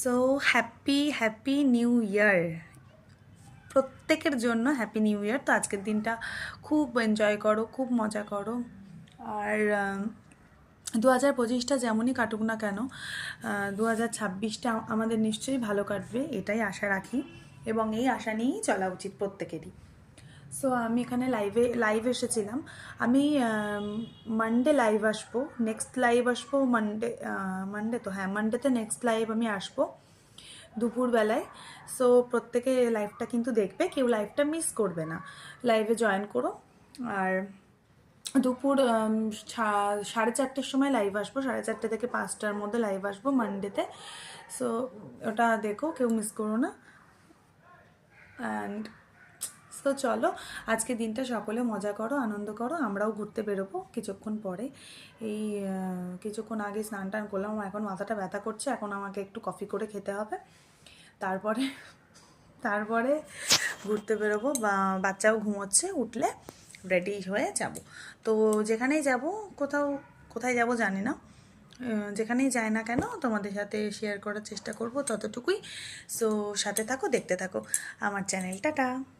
So happy new year প্রত্যেকের জন্য। Happy new year. তো আজকের দিনটা খুব এনজয় করো, খুব মজা করো। আর 2025টা যেমনই কাটুক না কেন, 2026টা আমাদের নিশ্চয়ই ভালো কাটবে, এটাই আশা রাখি এবং এই আশা নিয়েই চলা উচিত প্রত্যেকেরই। সো আমি এখানে লাইভ এসেছিলাম। আমি মানডে লাইভ আসবো, নেক্সট লাইভ আসবো মানডে তো হ্যাঁ, মানডেতে নেক্সট লাইভ আমি আসবো দুপুরবেলায়। সো প্রত্যেকে লাইভটা কিন্তু দেখবে, কেউ লাইভটা মিস করবে না, লাইভে জয়েন করো। আর দুপুর 4:30টার সময় লাইভ আসবো, 4:30 থেকে 5টার মধ্যে লাইভ আসবো মানডেতে। সো ওটা দেখো, কেউ মিস করো না। অ্যান্ড তো চলো, আজকে দিনটা সকলে মজা করো, আনন্দ করো। আমরাও ঘুরতে বেরোবো কিছুক্ষণ পরে। এই কিছুক্ষণ আগে স্নান টান করলাম, এখন মাথাটা ব্যথা করছে, এখন আমাকে একটু কফি করে খেতে হবে। তারপরে তারপরে ঘুরতে বেরোবো। বাচ্চাও ঘুমোচ্ছে, উঠলে রেডি হয়ে যাব। তো যেখানেই যাব, কোথায় যাব জানি না, যেখানেই যাই না কেন তোমাদের সাথে শেয়ার করার চেষ্টা করব ততটুকুই। সো সাথে থাকো, দেখতে থাকো আমার চ্যানেলটা।